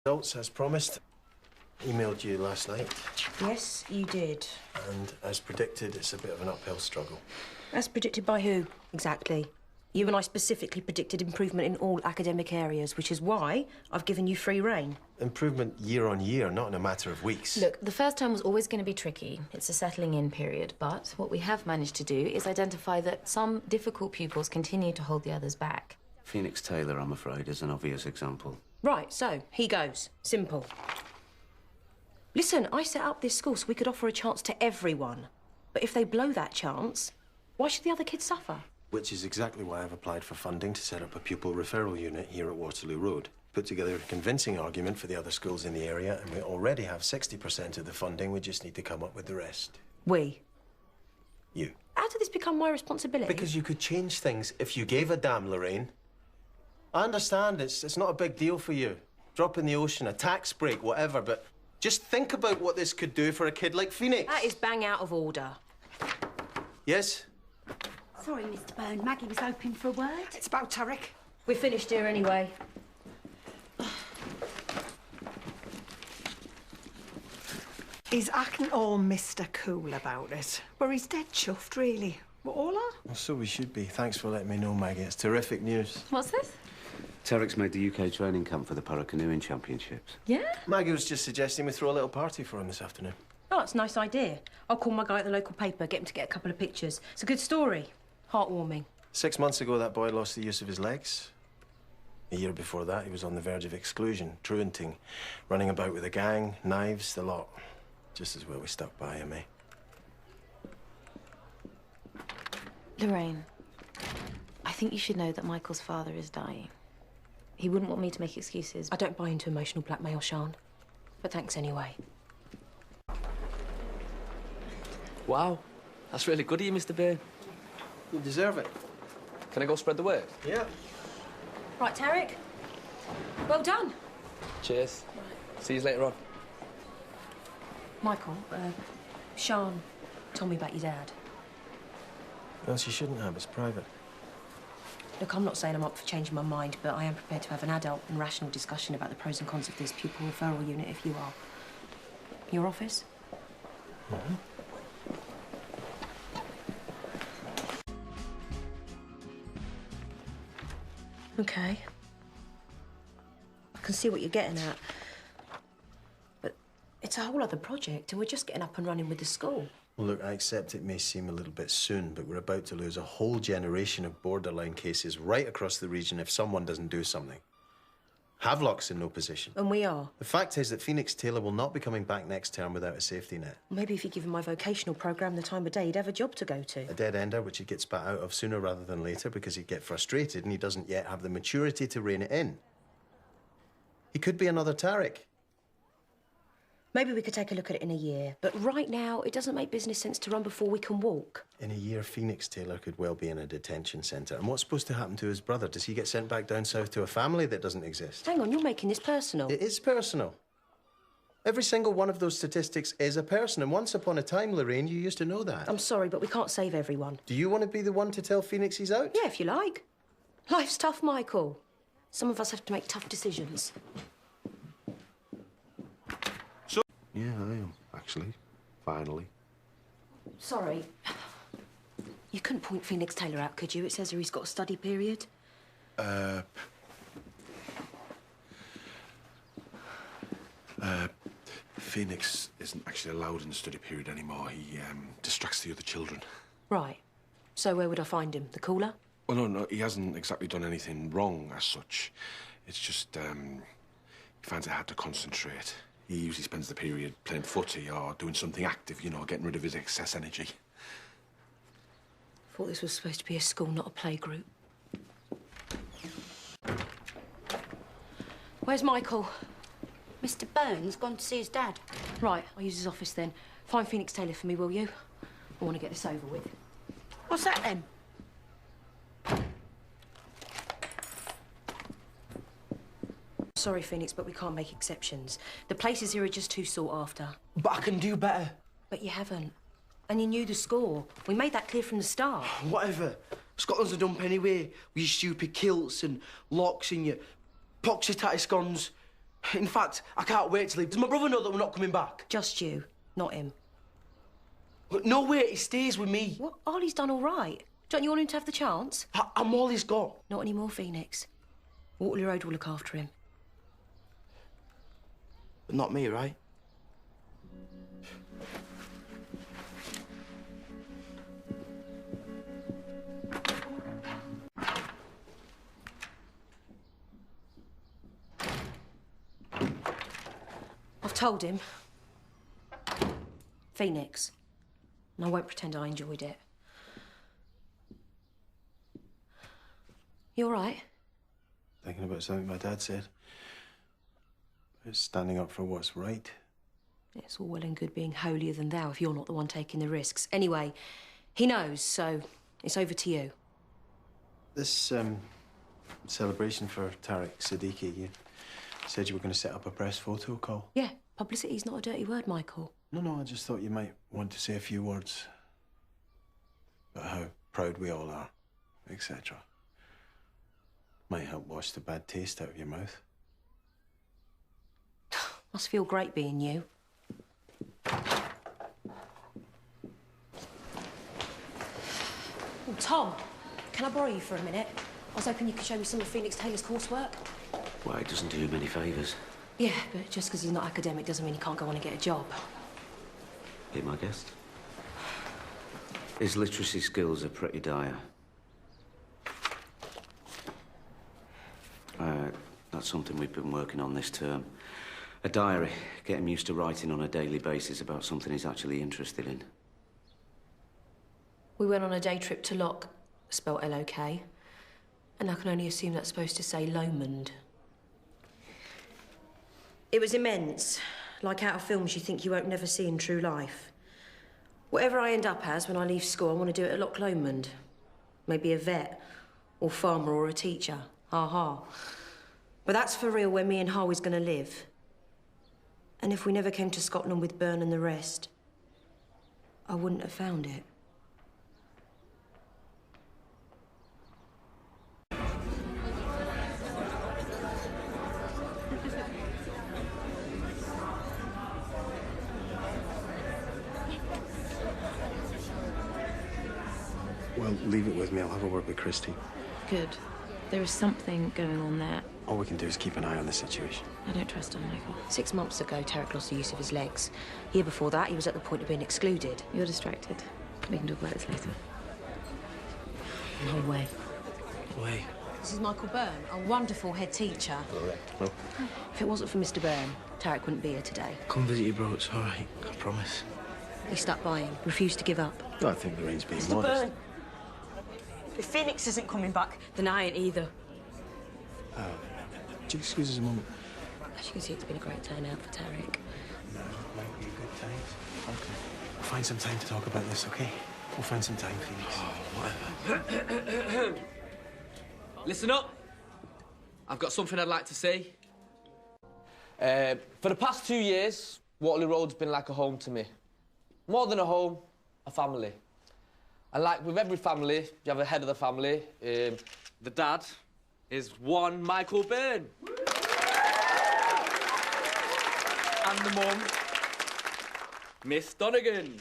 Results as promised. Emailed you last night. Yes, you did. And as predicted, it's a bit of an uphill struggle. As predicted by who, exactly? You and I specifically predicted improvement in all academic areas, which is why I've given you free rein. Improvement year on year, not in a matter of weeks. Look, the first term was always going to be tricky. It's a settling in period. But what we have managed to do is identify that some difficult pupils continue to hold the others back. Phoenix Taylor, I'm afraid, is an obvious example. Right, so, he goes. Simple. Listen, I set up this school so we could offer a chance to everyone. But if they blow that chance, why should the other kids suffer? Which is exactly why I've applied for funding to set up a pupil referral unit here at Waterloo Road. Put together a convincing argument for the other schools in the area, and we already have 60% of the funding. We just need to come up with the rest. We? You. How did this become my responsibility? Because you could change things if you gave a damn, Lorraine. I understand it's not a big deal for you. Drop in the ocean, a tax break, whatever, but just think about what this could do for a kid like Phoenix. That is bang out of order. Yes? Sorry, Mr. Byrne. Maggie was hoping for a word. It's about Tarek. We're finished here anyway. He's acting all Mr. Cool about it. But he's dead chuffed, really. What, all are? Well, so we should be. Thanks for letting me know, Maggie. It's terrific news. What's this? Tarek's made the UK training camp for the para-canoeing championships. Yeah? Maggie was just suggesting we throw a little party for him this afternoon. Oh, that's a nice idea. I'll call my guy at the local paper, get him to get a couple of pictures. It's a good story. Heartwarming. 6 months ago, that boy lost the use of his legs. A year before that, he was on the verge of exclusion, truanting, running about with a gang, knives, the lot. Just as well we stuck by him, eh? Lorraine, I think you should know that Michael's father is dying. He wouldn't want me to make excuses. I don't buy into emotional blackmail, Sian. But thanks anyway. Wow, that's really good of you, Mr. Byrne. You deserve it. Can I go spread the word? Yeah. Right, Tarek. Well done. Cheers. See you later on. Michael, Sian told me about your dad. Well, she shouldn't have. It's private. Look, I'm not saying I'm up for changing my mind, but I am prepared to have an adult and rational discussion about the pros and cons of this pupil referral unit if you are. Your office? Mm-hmm. Okay. I can see what you're getting at. But it's a whole other project, and we're just getting up and running with the school. Well, look, I accept it may seem a little bit soon, but we're about to lose a whole generation of borderline cases right across the region if someone doesn't do something. Havelock's in no position. And we are. The fact is that Phoenix Taylor will not be coming back next term without a safety net. Maybe if you give him my vocational programme the time of day, he'd have a job to go to. A dead ender, which he gets spat out of sooner rather than later because he'd get frustrated and he doesn't yet have the maturity to rein it in. He could be another Tarek. Maybe we could take a look at it in a year. But right now, it doesn't make business sense to run before we can walk. In a year, Phoenix Taylor could well be in a detention centre. And what's supposed to happen to his brother? Does he get sent back down south to a family that doesn't exist? Hang on, you're making this personal. It is personal. Every single one of those statistics is a person. And once upon a time, Lorraine, you used to know that. I'm sorry, but we can't save everyone. Do you want to be the one to tell Phoenix he's out? Yeah, if you like. Life's tough, Michael. Some of us have to make tough decisions. Yeah, I am, actually. Finally. Sorry. You couldn't point Phoenix Taylor out, could you? It says here he's got a study period. Phoenix isn't actually allowed in the study period anymore. He distracts the other children. Right. So where would I find him? The cooler? Well, no, he hasn't exactly done anything wrong as such. It's just, he finds it hard to concentrate. He usually spends the period playing footy or doing something active, you know, getting rid of his excess energy. Thought this was supposed to be a school, not a playgroup. Where's Michael? Mr. Byrne's gone to see his dad. Right, I'll use his office then. Find Phoenix Taylor for me, will you? I want to get this over with. What's that, then? Sorry, Phoenix, but we can't make exceptions. The places here are just too sought after. But I can do better. But you haven't. And you knew the score. We made that clear from the start. Whatever. Scotland's a dump anyway, with your stupid kilts and locks and your poxy tatty scones. In fact, I can't wait to leave. Does my brother know that we're not coming back? Just you, not him. But no way, he stays with me. What? Ollie's done all right. Don't you want him to have the chance? I'm all he's got. Not anymore, Phoenix. Waterloo Road will look after him. But not me, right? I've told him. Phoenix. And I won't pretend I enjoyed it. You all right? Thinking about something my dad said. It's standing up for what's right. It's all well and good being holier than thou if you're not the one taking the risks. Anyway, he knows, so it's over to you. This, celebration for Tariq Siddiqui, you said you were going to set up a press photo call. Yeah, publicity's not a dirty word, Michael. No, I just thought you might want to say a few words about how proud we all are, etc. Might help wash the bad taste out of your mouth. Must feel great being you. Oh, Tom, can I borrow you for a minute? I was hoping you could show me some of Phoenix Taylor's coursework. Well, it doesn't do him any favours. Yeah, but just because he's not academic doesn't mean he can't go on and get a job. Be my guest. His literacy skills are pretty dire. That's something we've been working on this term. A diary. Get him used to writing on a daily basis about something he's actually interested in. We went on a day trip to Lock, spelt L-O-K, and I can only assume that's supposed to say Lomond. It was immense, like out of films you think you won't never see in true life. Whatever I end up as when I leave school, I want to do it at Loch Lomond. Maybe a vet, or farmer, or a teacher. Ha-ha. But that's for real where me and Harvey's going to live. And if we never came to Scotland with Byrne and the rest, I wouldn't have found it. Well, leave it with me. I'll have a word with Christy. Good. There is something going on there. All we can do is keep an eye on the situation. I don't trust him, Michael. 6 months ago, Tariq lost the use of his legs. Year before that, he was at the point of being excluded. You're distracted. We can talk about this later. No way. Way. This is Michael Byrne, a wonderful head teacher. Well, If it wasn't for Mr. Byrne, Tariq wouldn't be here today. Come visit you, bro. It's all right. I promise. He stuck by him, refused to give up. I think Lorraine's being Mr. modest. Byrne, if Phoenix isn't coming back, then I ain't either. Would you excuse us a moment? As you can see, it's been a great turnout for Tariq. No, might be good times. Okay. We'll find some time to talk about this, okay? We'll find some time, Phoenix. Listen up. I've got something I'd like to say. For the past 2 years, Waterloo Road's been like a home to me. More than a home, a family. And like with every family, you have a head of the family. The dad is one Michael Byrne. And the mum, Miss Donnegan.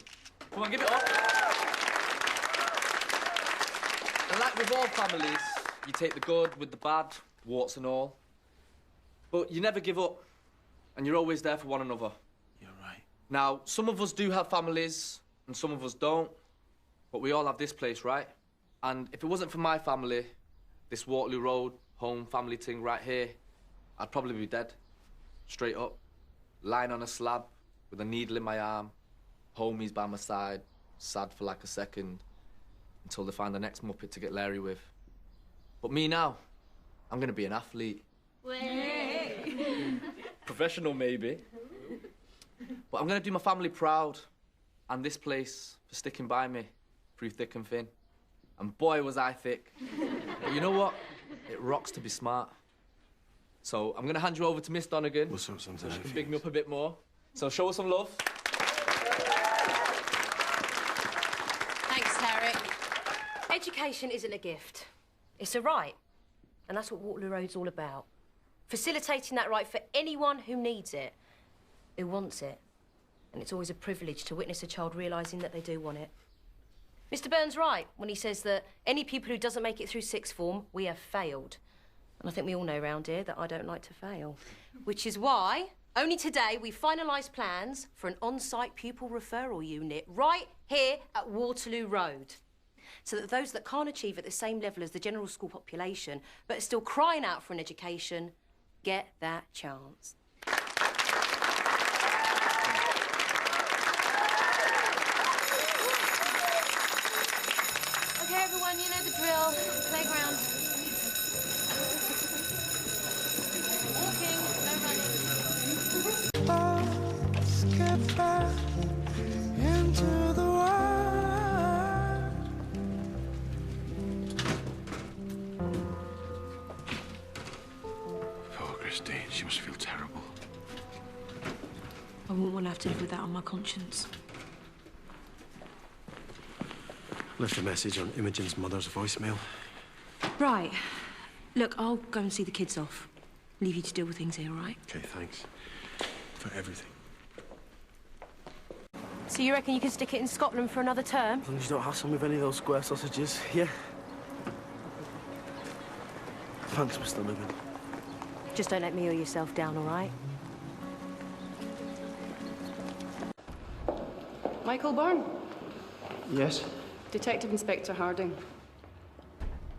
Come on, give it up. And like with all families, you take the good with the bad, warts and all. But you never give up, and you're always there for one another. You're right. Now, some of us do have families, and some of us don't. But we all have this place, right? And if it wasn't for my family, this Waterloo Road home family thing right here, I'd probably be dead. Straight up. Lying on a slab with a needle in my arm, homies by my side, sad for like a second, until they find the next muppet to get Larry with. But me now, I'm gonna be an athlete. Professional, maybe. But I'm gonna do my family proud, and this place for sticking by me through thick and thin. And boy, was I thick. But you know what? It rocks to be smart. So I'm gonna hand you over to Miss Donnegan. We'll sort something so she out, can big me up a bit more. So show us some love. Thanks, Tariq. Education isn't a gift. It's a right. And that's what Waterloo Road's all about. facilitating that right for anyone who needs it, who wants it. And it's always a privilege to witness a child realising that they do want it. Mr. Burns' right when he says that any pupil who doesn't make it through sixth form, we have failed. And I think we all know round here that I don't like to fail. Which is why, only today, we finalised plans for an on-site pupil referral unit right here at Waterloo Road. So that those that can't achieve at the same level as the general school population, but are still crying out for an education, get that chance. Okay, everyone, you know the drill. Playground. Walking, no running. Let's get back into the wild. Poor Christine, she must feel terrible. I wouldn't want to have to live with that on my conscience. Left a message on Imogen's mother's voicemail. Right. Look, I'll go and see the kids off. Leave you to deal with things here, all right? Okay, thanks. For everything. So you reckon you can stick it in Scotland for another term? As long as you don't have some with any of those square sausages, yeah. Thanks, Mr. Donnegan. Just don't let me or yourself down, all right? Michael Byrne. Yes? Detective Inspector Harding.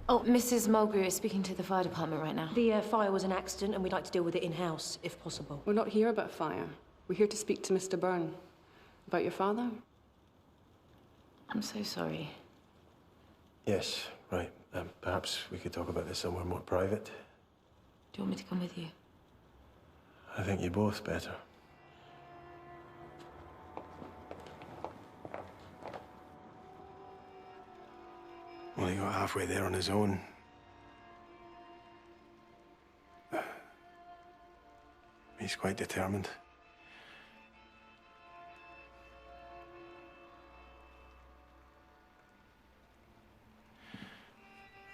Oh, Mrs. Mulgrew is speaking to the fire department right now. The fire was an accident and we'd like to deal with it in-house, if possible. We're not here about fire. We're here to speak to Mr. Byrne. About your father? I'm so sorry. Yes, right. Perhaps we could talk about this somewhere more private. Do you want me to come with you? I think you're both better. Well, he got halfway there on his own. He's quite determined.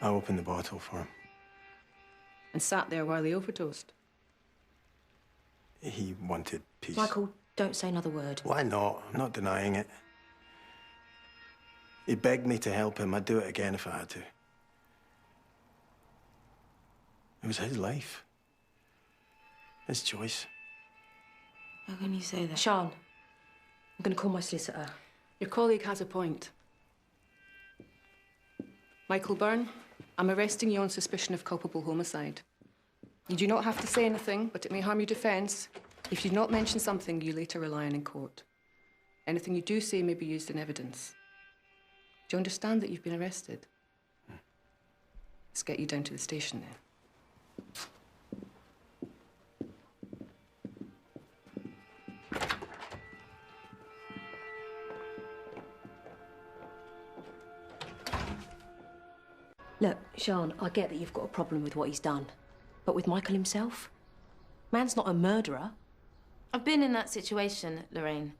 I opened the bottle for him. And sat there while he overdosed? He wanted peace. Michael, don't say another word. Why not? I'm not denying it. He begged me to help him. I'd do it again if I had to. It was his life. His choice. How can you say that? Sian, I'm going to call my solicitor. Your colleague has a point. Michael Byrne, I'm arresting you on suspicion of culpable homicide. You do not have to say anything, but it may harm your defence if you do not mention something you later rely on in court. Anything you do say may be used in evidence. Do you understand that you've been arrested? Let's get you down to the station then. Look, Sian, I get that you've got a problem with what he's done. But with Michael himself? Man's not a murderer. I've been in that situation, Lorraine.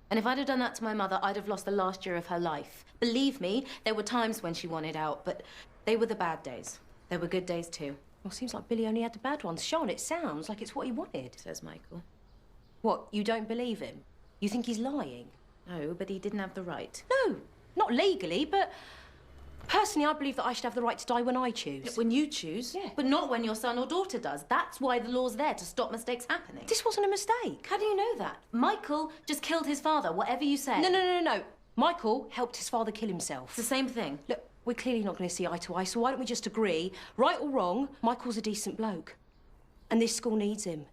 And if I'd have done that to my mother, I'd have lost the last year of her life. Believe me, there were times when she wanted out, but they were the bad days. There were good days too. Well, seems like Billy only had the bad ones. Sian, it sounds like it's what he wanted. Says Michael. What, you don't believe him? You think he's lying? No, but he didn't have the right. No, not legally, but personally, I believe that I should have the right to die when I choose. When you choose? Yeah. But not when your son or daughter does. That's why the law's there, to stop mistakes happening. This wasn't a mistake. How do you know that? Michael just killed his father, whatever you say. No. Michael helped his father kill himself. It's the same thing. Look, we're clearly not going to see eye to eye, so why don't we just agree, right or wrong, Michael's a decent bloke. And this school needs him.